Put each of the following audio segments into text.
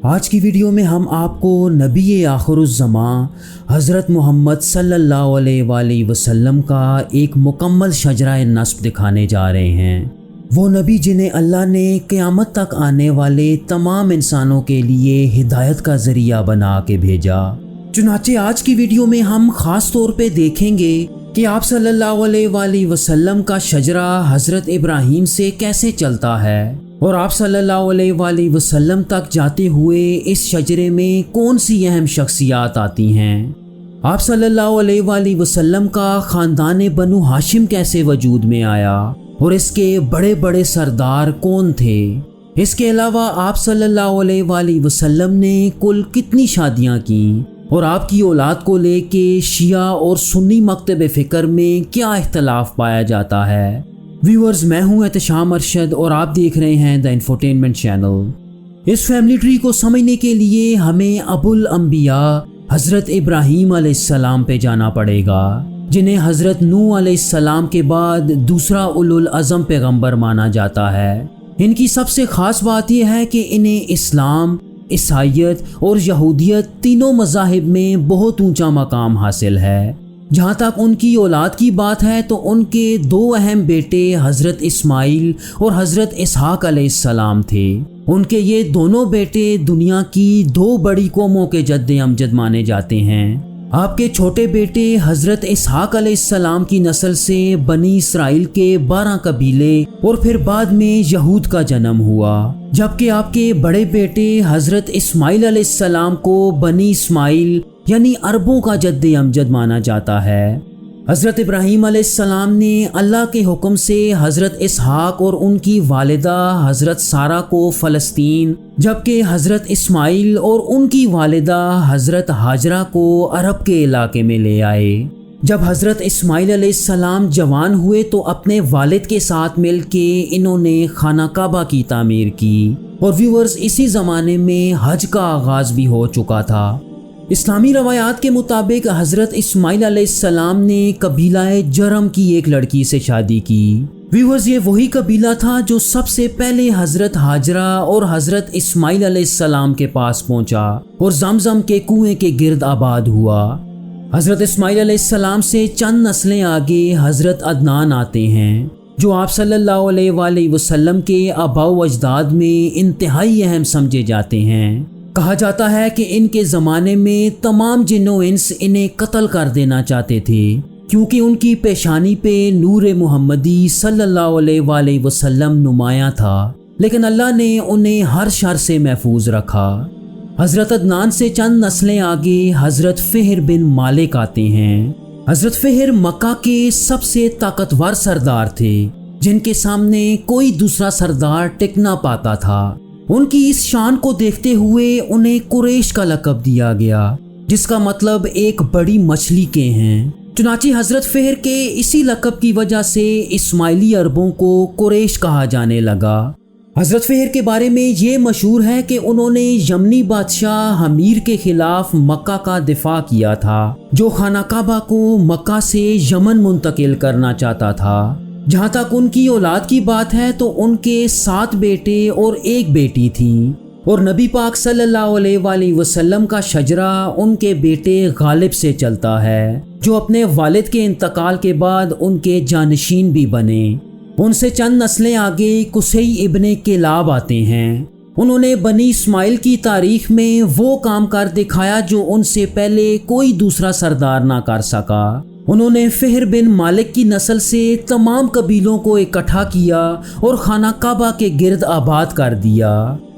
آج کی ویڈیو میں ہم آپ کو نبی آخرالزماں حضرت محمد صلی اللہ علیہ وآلہ وسلم کا ایک مکمل شجرہ نسب دکھانے جا رہے ہیں۔ وہ نبی جنہیں اللہ نے قیامت تک آنے والے تمام انسانوں کے لیے ہدایت کا ذریعہ بنا کے بھیجا۔ چنانچہ آج کی ویڈیو میں ہم خاص طور پہ دیکھیں گے کہ آپ صلی اللہ علیہ وآلہ وسلم کا شجرہ حضرت ابراہیم سے کیسے چلتا ہے اور آپ صلی اللہ علیہ وآلہ وسلم تک جاتے ہوئے اس شجرے میں کون سی اہم شخصیات آتی ہیں۔ آپ صلی اللہ علیہ وآلہ وسلم کا خاندان بنو ہاشم کیسے وجود میں آیا اور اس کے بڑے بڑے سردار کون تھے۔ اس کے علاوہ آپ صلی اللہ علیہ وآلہ وسلم نے کل کتنی شادیاں کیں اور آپ کی اولاد کو لے کے شیعہ اور سنی مکتب فکر میں کیا اختلاف پایا جاتا ہے۔ ویورز، میں ہوں احتشام ارشد اور آپ دیکھ رہے ہیں دا انفوٹینمنٹ چینل۔ اس فیملی ٹری کو سمجھنے کے لیے ہمیں ابو الانبیاء حضرت ابراہیم علیہ السلام پہ جانا پڑے گا، جنہیں حضرت نوح علیہ السلام کے بعد دوسرا اولو العزم پیغمبر مانا جاتا ہے۔ ان کی سب سے خاص بات یہ ہے کہ انہیں اسلام، عیسائیت اور یہودیت تینوں مذاہب میں بہت اونچا مقام حاصل ہے۔ جہاں تک ان کی اولاد کی بات ہے تو ان کے دو اہم بیٹے حضرت اسماعیل اور حضرت اسحاق علیہ السلام تھے۔ ان کے یہ دونوں بیٹے دنیا کی دو بڑی قوموں کے جد امجد مانے جاتے ہیں۔ آپ کے چھوٹے بیٹے حضرت اسحاق علیہ السلام کی نسل سے بنی اسرائیل کے 12 قبیلے اور پھر بعد میں یہود کا جنم ہوا، جبکہ آپ کے بڑے بیٹے حضرت اسماعیل علیہ السلام کو بنی اسماعیل یعنی عربوں کا جد امجد مانا جاتا ہے۔ حضرت ابراہیم علیہ السلام نے اللہ کے حکم سے حضرت اسحاق اور ان کی والدہ حضرت سارہ کو فلسطین، جبکہ حضرت اسماعیل اور ان کی والدہ حضرت ہاجرہ کو عرب کے علاقے میں لے آئے۔ جب حضرت اسماعیل علیہ السلام جوان ہوئے تو اپنے والد کے ساتھ مل کے انہوں نے خانہ کعبہ کی تعمیر کی، اور ویورز، اسی زمانے میں حج کا آغاز بھی ہو چکا تھا۔ اسلامی روایات کے مطابق حضرت اسماعیل علیہ السلام نے قبیلہ جرم کی ایک لڑکی سے شادی کی۔ ویورز، یہ وہی قبیلہ تھا جو سب سے پہلے حضرت ہاجرہ اور حضرت اسماعیل علیہ السلام کے پاس پہنچا اور زمزم کے کنویں کے گرد آباد ہوا۔ حضرت اسماعیل علیہ السلام سے چند نسلیں آگے حضرت عدنان آتے ہیں، جو آپ صلی اللہ علیہ وآلہ وسلم کے آباء و اجداد میں انتہائی اہم سمجھے جاتے ہیں۔ کہا جاتا ہے کہ ان کے زمانے میں تمام جن و انس انہیں قتل کر دینا چاہتے تھے، کیونکہ ان کی پیشانی پہ نور محمدی صلی اللہ علیہ وآلہ وسلم نمایاں تھا، لیکن اللہ نے انہیں ہر شر سے محفوظ رکھا۔ حضرت عدنان سے چند نسلیں آگے حضرت فہر بن مالک آتے ہیں۔ حضرت فہر مکہ کے سب سے طاقتور سردار تھے، جن کے سامنے کوئی دوسرا سردار ٹک نہ پاتا تھا۔ ان کی اس شان کو دیکھتے ہوئے انہیں قریش کا لقب دیا گیا، جس کا مطلب ایک بڑی مچھلی کے ہیں۔ چنانچہ حضرت فہر کے اسی لقب کی وجہ سے اسماعیلی عربوں کو قریش کہا جانے لگا۔ حضرت فہر کے بارے میں یہ مشہور ہے کہ انہوں نے یمنی بادشاہ حمیر کے خلاف مکہ کا دفاع کیا تھا، جو خانہ کعبہ کو مکہ سے یمن منتقل کرنا چاہتا تھا۔ جہاں تک ان کی اولاد کی بات ہے تو ان کے 7 بیٹے اور 1 بیٹی تھیں، اور نبی پاک صلی اللہ علیہ وآلہ وسلم کا شجرہ ان کے بیٹے غالب سے چلتا ہے، جو اپنے والد کے انتقال کے بعد ان کے جانشین بھی بنے۔ ان سے چند نسلیں آگے قصی ابن کلاب آتے ہیں۔ انہوں نے بنی اسماعیل کی تاریخ میں وہ کام کر دکھایا جو ان سے پہلے کوئی دوسرا سردار نہ کر سکا۔ انہوں نے فہر بن مالک کی نسل سے تمام قبیلوں کو اکٹھا کیا اور خانہ کعبہ کے گرد آباد کر دیا،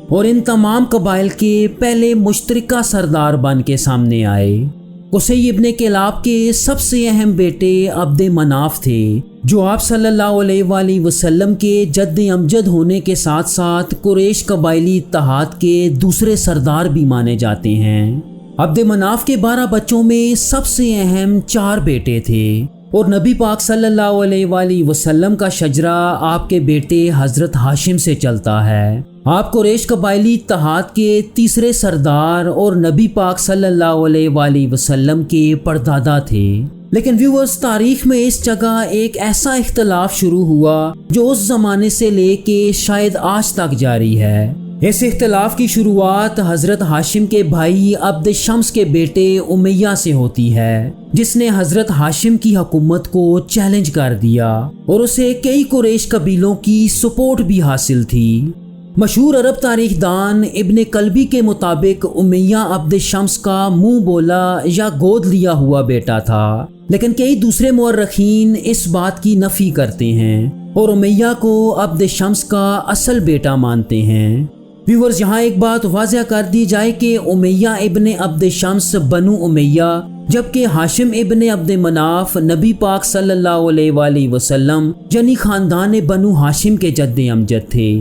اور ان تمام قبائل کے پہلے مشترکہ سردار بن کے سامنے آئے۔ قصی ابن کلاب کے سب سے اہم بیٹے عبد مناف تھے، جو آپ صلی اللہ علیہ وآلہ وسلم کے جد امجد ہونے کے ساتھ ساتھ قریش قبائلی اتحاد کے دوسرے سردار بھی مانے جاتے ہیں۔ عبد مناف کے 12 بچوں میں سب سے اہم 4 بیٹے تھے، اور نبی پاک صلی اللہ علیہ وآلہ وسلم کا شجرہ آپ کے بیٹے حضرت ہاشم سے چلتا ہے۔ آپ قریش قبائلی اتحاد کے تیسرے سردار اور نبی پاک صلی اللہ علیہ وآلہ وسلم کے پردادا تھے۔ لیکن ویورز، تاریخ میں اس جگہ ایک ایسا اختلاف شروع ہوا جو اس زمانے سے لے کے شاید آج تک جاری ہے، اس اختلاف کی شروعات حضرت ہاشم کے بھائی عبد شمس کے بیٹے امیہ سے ہوتی ہے، جس نے حضرت ہاشم کی حکومت کو چیلنج کر دیا اور اسے کئی قریش قبیلوں کی سپورٹ بھی حاصل تھی۔ مشہور عرب تاریخ دان ابن کلبی کے مطابق امیہ عبد شمس کا منہ بولا یا گود لیا ہوا بیٹا تھا، لیکن کئی دوسرے مورخین اس بات کی نفی کرتے ہیں اور امیہ کو عبد شمس کا اصل بیٹا مانتے ہیں۔ ویورز، یہاں ایک بات واضح کر دی جائے کہ امیہ ابن عبد شمس بنو امیہ، جبکہ ہاشم ابن عبد مناف نبی پاک صلی اللہ علیہ وآلہ وسلم یعنی خاندان بنو ہاشم کے جد امجد تھے۔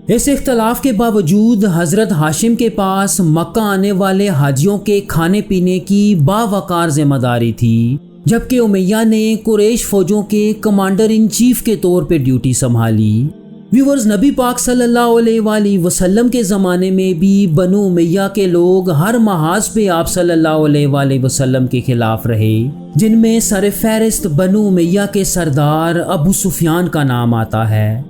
اس اختلاف کے باوجود حضرت ہاشم کے پاس مکہ آنے والے حاجیوں کے کھانے پینے کی باوقار ذمہ داری تھی، جبکہ امیہ نے قریش فوجوں کے کمانڈر ان چیف کے طور پہ ڈیوٹی سنبھالی۔ ویورز، نبی پاک صلی اللہ علیہ وآلہ وسلم کے زمانے میں بھی بنو امیہ کے لوگ ہر محاذ پہ آپ صلی اللہ علیہ وآلہ وسلم کے خلاف رہے، جن میں سر فہرست بنو امیہ کے سردار ابو سفیان کا نام آتا ہے۔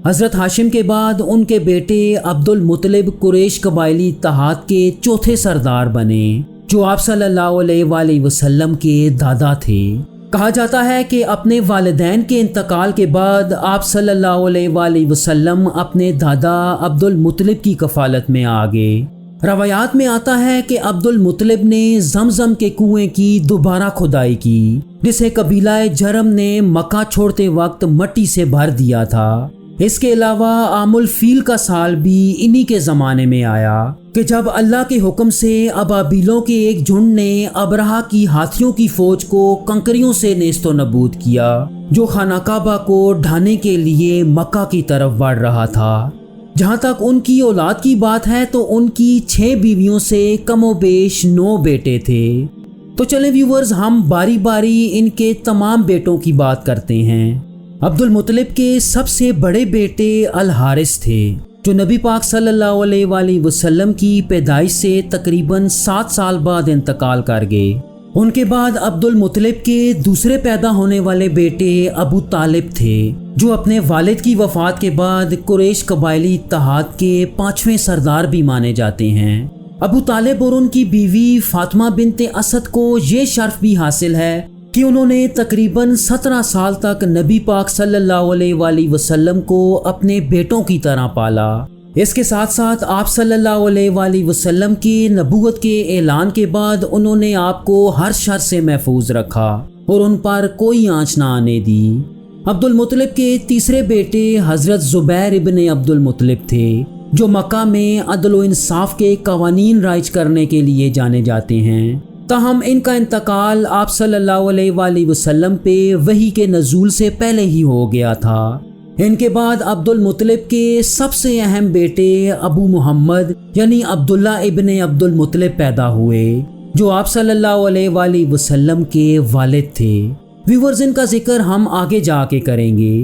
حضرت ہاشم کے بعد ان کے بیٹے عبد المطلب قریش قبائلی اتحاد کے چوتھے سردار بنے، جو آپ صلی اللہ علیہ وآلہ وسلم کے دادا تھے۔ کہا جاتا ہے کہ اپنے والدین کے انتقال کے بعد آپ صلی اللہ علیہ وآلہ وسلم اپنے دادا عبد المطلب کی کفالت میں آ گئے۔ روایات میں آتا ہے کہ عبد المطلب نے زمزم کے کنویں کی دوبارہ کھدائی کی، جسے قبیلہ جرم نے مکہ چھوڑتے وقت مٹی سے بھر دیا تھا۔ اس کے علاوہ عام الفیل کا سال بھی انہی کے زمانے میں آیا کہ جب اللہ کے حکم سے ابابیلوں کے ایک جھنڈ نے ابرہہ کی ہاتھیوں کی فوج کو کنکریوں سے نیست و نبود کیا، جو خانہ کعبہ کو ڈھانے کے لیے مکہ کی طرف بڑھ رہا تھا۔ جہاں تک ان کی اولاد کی بات ہے تو ان کی 6 بیویوں سے کم و بیش 9 بیٹے تھے۔ تو چلیں ویورز، ہم باری باری ان کے تمام بیٹوں کی بات کرتے ہیں۔ عبد المطلب کے سب سے بڑے بیٹے الحارث تھے، جو نبی پاک صلی اللہ علیہ وآلہ وسلم کی پیدائش سے تقریباً 7 سال بعد انتقال کر گئے۔ ان کے بعد عبد المطلب کے دوسرے پیدا ہونے والے بیٹے ابو طالب تھے، جو اپنے والد کی وفات کے بعد قریش قبائلی اتحاد کے 5ویں سردار بھی مانے جاتے ہیں۔ ابو طالب اور ان کی بیوی فاطمہ بنت اسد کو یہ شرف بھی حاصل ہے کہ انہوں نے تقریباً 17 سال تک نبی پاک صلی اللہ علیہ وآلہ وسلم کو اپنے بیٹوں کی طرح پالا۔ اس کے ساتھ ساتھ آپ صلی اللہ علیہ وآلہ وسلم کی نبوت کے اعلان کے بعد انہوں نے آپ کو ہر شر سے محفوظ رکھا اور ان پر کوئی آنچ نہ آنے دی۔ عبد المطلب کے تیسرے بیٹے حضرت زبیر ابن عبد المطلب تھے، جو مکہ میں عدل و انصاف کے قوانین رائج کرنے کے لیے جانے جاتے ہیں۔ تاہم ان کا انتقال آپ صلی اللہ علیہ وآلہ وسلم پہ وحی کے نزول سے پہلے ہی ہو گیا تھا۔ ان کے بعد عبد المطلب کے سب سے اہم بیٹے ابو محمد یعنی عبداللہ ابن عبد المطلب پیدا ہوئے، جو آپ صلی اللہ علیہ وآلہ وسلم کے والد تھے۔ ویورز، ان کا ذکر ہم آگے جا کے کریں گے۔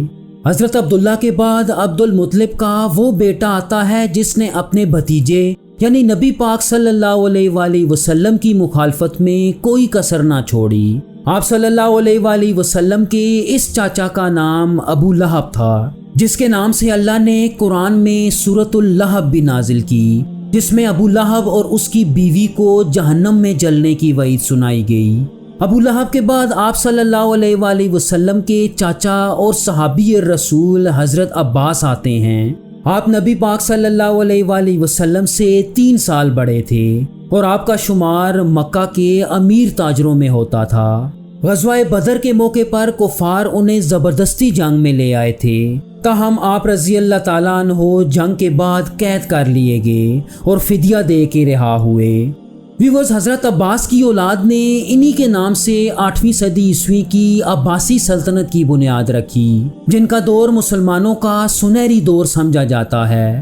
حضرت عبداللہ کے بعد عبد المطلب کا وہ بیٹا آتا ہے جس نے اپنے بھتیجے یعنی نبی پاک صلی اللہ علیہ وآلہ وسلم کی مخالفت میں کوئی کسر نہ چھوڑی۔ آپ صلی اللہ علیہ وآلہ وسلم کے اس چاچا کا نام ابو لہب تھا، جس کے نام سے اللہ نے قرآن میں سورۃ اللہب بھی نازل کی، جس میں ابو لہب اور اس کی بیوی کو جہنم میں جلنے کی وعید سنائی گئی۔ ابو لہب کے بعد آپ صلی اللہ علیہ وآلہ وسلم کے چاچا اور صحابی رسول حضرت عباس آتے ہیں۔ آپ نبی پاک صلی اللہ علیہ وآلہ وسلم سے 3 سال بڑے تھے اور آپ کا شمار مکہ کے امیر تاجروں میں ہوتا تھا۔ غزوہ بدر کے موقع پر کفار انہیں زبردستی جنگ میں لے آئے تھے، تاہم آپ رضی اللہ تعالیٰ عنہ جنگ کے بعد قید کر لیے گئے اور فدیہ دے کے رہا ہوئے۔ ویورز، حضرت عباس کی اولاد نے انہی کے نام سے 8ویں صدی عیسوی کی عباسی سلطنت کی بنیاد رکھی، جن کا دور مسلمانوں کا سنہری دور سمجھا جاتا ہے۔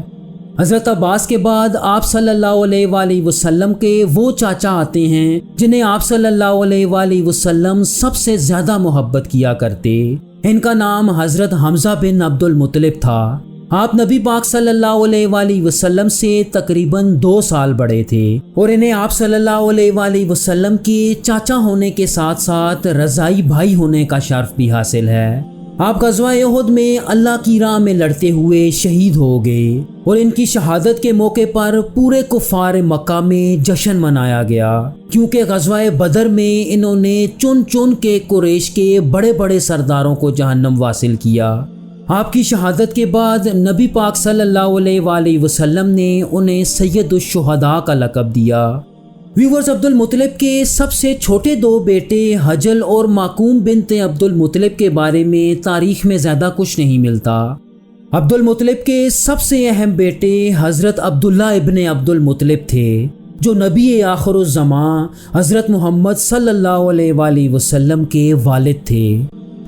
حضرت عباس کے بعد آپ صلی اللہ علیہ وآلہ وسلم کے وہ چاچا آتے ہیں جنہیں آپ صلی اللہ علیہ وآلہ وسلم سب سے زیادہ محبت کیا کرتے۔ ان کا نام حضرت حمزہ بن عبد المطلب تھا۔ آپ نبی پاک صلی اللہ علیہ وآلہ وسلم سے تقریباً 2 سال بڑے تھے اور انہیں آپ صلی اللہ علیہ وآلہ وسلم کے چاچا ہونے کے ساتھ ساتھ رضائی بھائی ہونے کا شرف بھی حاصل ہے۔ آپ غزوہ احد میں اللہ کی راہ میں لڑتے ہوئے شہید ہو گئے اور ان کی شہادت کے موقع پر پورے کفار مکہ میں جشن منایا گیا، کیونکہ غزوہ بدر میں انہوں نے چن چن کے قریش کے بڑے بڑے سرداروں کو جہنم واصل کیا۔ آپ کی شہادت کے بعد نبی پاک صلی اللہ علیہ وآلہ وسلم نے انہیں سید الشہداء کا لقب دیا۔ ویورز، عبد المطلب کے سب سے چھوٹے دو بیٹے حجل اور معقوم بنت عبد المطلب کے بارے میں تاریخ میں زیادہ کچھ نہیں ملتا۔ عبد المطلب کے سب سے اہم بیٹے حضرت عبداللہ ابن عبد المطلب تھے، جو نبی آخر الزمان حضرت محمد صلی اللہ علیہ وآلہ وسلم کے والد تھے۔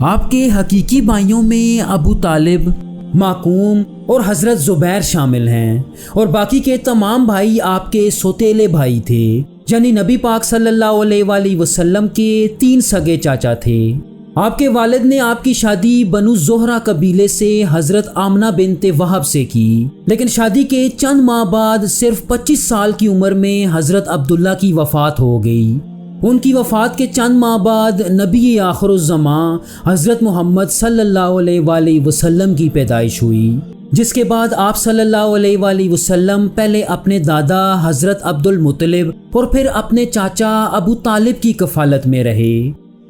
آپ کے حقیقی بھائیوں میں ابو طالب، معقوم اور حضرت زبیر شامل ہیں، اور باقی کے تمام بھائی آپ کے سوتیلے بھائی تھے، یعنی نبی پاک صلی اللہ علیہ وآلہ وسلم کے 3 سگے چاچا تھے۔ آپ کے والد نے آپ کی شادی بنو زہرہ قبیلے سے حضرت آمنہ بنت وہب سے کی، لیکن شادی کے چند ماہ بعد صرف 25 سال کی عمر میں حضرت عبداللہ کی وفات ہو گئی۔ ان کی وفات کے چند ماہ بعد نبی آخر الزمان حضرت محمد صلی اللہ علیہ وآلہ وسلم کی پیدائش ہوئی، جس کے بعد آپ صلی اللہ علیہ وآلہ وسلم پہلے اپنے دادا حضرت عبد المطلب اور پھر اپنے چاچا ابو طالب کی کفالت میں رہے۔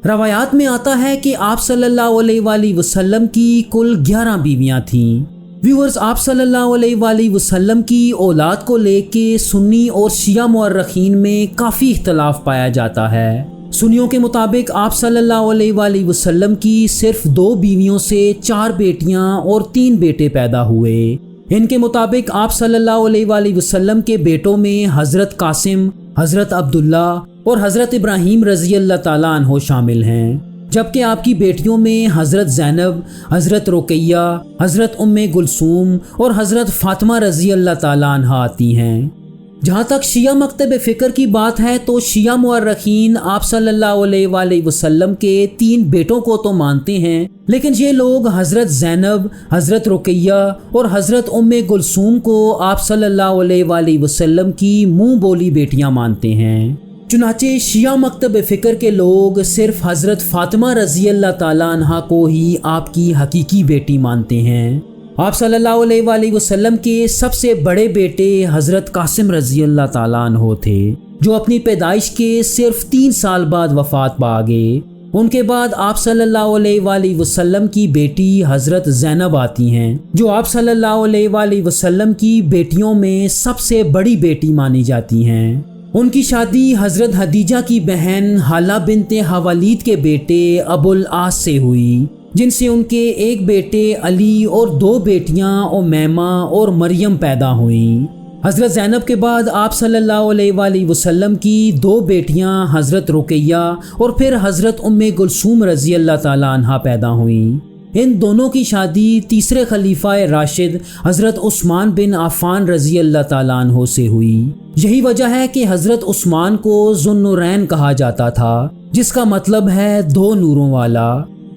روایات میں آتا ہے کہ آپ صلی اللہ علیہ وآلہ وسلم کی کل 11 بیویاں تھیں۔ ویورز، آپ صلی اللہ علیہ وآلہ وسلم کی اولاد کو لے کے سنی اور شیعہ مورخین میں کافی اختلاف پایا جاتا ہے۔ سنیوں کے مطابق آپ صلی اللہ علیہ وآلہ وسلم کی صرف 2 بیویوں سے 4 بیٹیاں اور 3 بیٹے پیدا ہوئے۔ ان کے مطابق آپ صلی اللہ علیہ وآلہ وسلم کے بیٹوں میں حضرت قاسم، حضرت عبداللہ اور حضرت ابراہیم رضی اللہ تعالیٰ عنہ شامل ہیں، جبکہ آپ کی بیٹیوں میں حضرت زینب، حضرت رقیہ، حضرت ام کلثوم اور حضرت فاطمہ رضی اللہ تعالیٰ عنہ آتی ہیں۔ جہاں تک شیعہ مکتب فکر کی بات ہے تو شیعہ مورخین آپ صلی اللہ علیہ وآلہ وسلم کے 3 بیٹوں کو تو مانتے ہیں، لیکن یہ لوگ حضرت زینب، حضرت رقیہ اور حضرت ام کلثوم کو آپ صلی اللہ علیہ وآلہ وسلم کی منہ بولی بیٹیاں مانتے ہیں۔ چنانچہ شیعہ مکتب فکر کے لوگ صرف حضرت فاطمہ رضی اللہ تعالیٰ عنہ کو ہی آپ کی حقیقی بیٹی مانتے ہیں۔ آپ صلی اللہ علیہ وآلہ وسلم کے سب سے بڑے بیٹے حضرت قاسم رضی اللہ تعالیٰ عنہ تھے، جو اپنی پیدائش کے صرف 3 سال بعد وفات پا گئے۔ ان کے بعد آپ صلی اللہ علیہ وآلہ وسلم کی بیٹی حضرت زینب آتی ہیں، جو آپ صلی اللہ علیہ وآلہ وسلم کی بیٹیوں میں سب سے بڑی بیٹی مانی جاتی ہیں۔ ان کی شادی حضرت خدیجہ کی بہن حالہ بنت خویلد کے بیٹے ابو العاص سے ہوئی، جن سے ان کے ایک بیٹے علی اور 2 بیٹیاں امیمہ اور مریم پیدا ہوئیں۔ حضرت زینب کے بعد آپ صلی اللہ علیہ وآلہ وسلم کی 2 بیٹیاں حضرت رقیہ اور پھر حضرت ام کلثوم رضی اللہ تعالیٰ عنہ پیدا ہوئیں۔ ان دونوں کی شادی تیسرے خلیفہ راشد حضرت عثمان بن عفان رضی اللہ تعالیٰ عنہ سے ہوئی۔ یہی وجہ ہے کہ حضرت عثمان کو ذو النورین کہا جاتا تھا، جس کا مطلب ہے 2 نوروں والا۔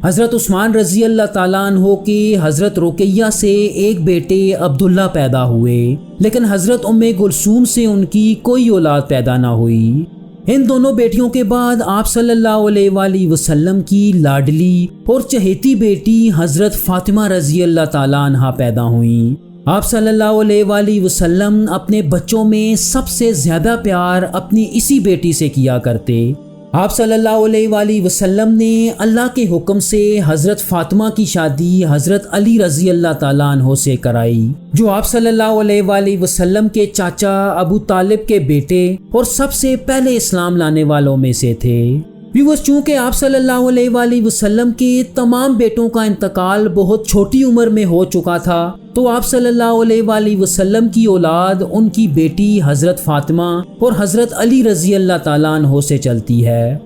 حضرت عثمان رضی اللہ تعالیٰ عنہ کی حضرت رقیہ سے ایک بیٹے عبداللہ پیدا ہوئے، لیکن حضرت ام کلثوم سے ان کی کوئی اولاد پیدا نہ ہوئی۔ ان دونوں بیٹیوں کے بعد آپ صلی اللہ علیہ وآلہ وسلم کی لاڈلی اور چہیتی بیٹی حضرت فاطمہ رضی اللہ تعالیٰ عنہ پیدا ہوئیں۔ آپ صلی اللہ علیہ وآلہ وسلم اپنے بچوں میں سب سے زیادہ پیار اپنی اسی بیٹی سے کیا کرتے۔ آپ صلی اللہ علیہ وآلہ وسلم نے اللہ کے حکم سے حضرت فاطمہ کی شادی حضرت علی رضی اللہ تعالیٰ عنہ سے کرائی، جو آپ صلی اللہ علیہ وآلہ وسلم کے چاچا ابو طالب کے بیٹے اور سب سے پہلے اسلام لانے والوں میں سے تھے۔ ویورز، چونکہ آپ صلی اللہ علیہ وآلہ وسلم کے تمام بیٹوں کا انتقال بہت چھوٹی عمر میں ہو چکا تھا، تو آپ صلی اللہ علیہ وآلہ وسلم کی اولاد ان کی بیٹی حضرت فاطمہ اور حضرت علی رضی اللہ تعالیٰ عنہ سے چلتی ہے۔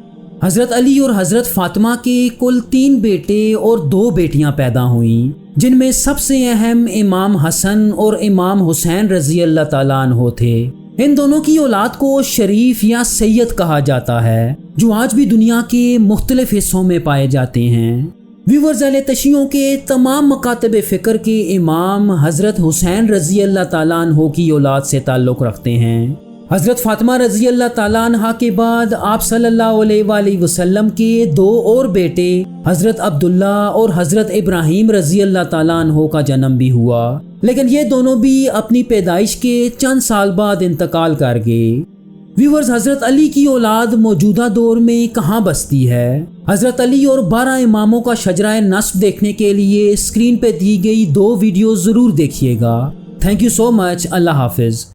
حضرت علی اور حضرت فاطمہ کے کل 3 بیٹے اور 2 بیٹیاں پیدا ہوئیں، جن میں سب سے اہم امام حسن اور امام حسین رضی اللہ تعالیٰ عنہ تھے۔ ان دونوں کی اولاد کو شریف یا سید کہا جاتا ہے، جو آج بھی دنیا کے مختلف حصوں میں پائے جاتے ہیں۔ ویورز، اہل تشیعوں کے تمام مکاتب فکر کے امام حضرت حسین رضی اللہ تعالیٰ عنہ کی اولاد سے تعلق رکھتے ہیں۔ حضرت فاطمہ رضی اللہ تعالیٰ عنہ کے بعد آپ صلی اللہ علیہ وآلہ وسلم کے 2 اور بیٹے حضرت عبداللہ اور حضرت ابراہیم رضی اللہ تعالیٰ عنہ کا جنم بھی ہوا، لیکن یہ دونوں بھی اپنی پیدائش کے چند سال بعد انتقال کر گئے۔ ویورز، حضرت علی کی اولاد موجودہ دور میں کہاں بستی ہے؟ حضرت علی اور 12 اماموں کا شجرہ نسب دیکھنے کے لیے اسکرین پہ دی گئی 2 ویڈیوز ضرور دیکھیے گا۔ تھینک یو سو مچ۔ اللہ حافظ۔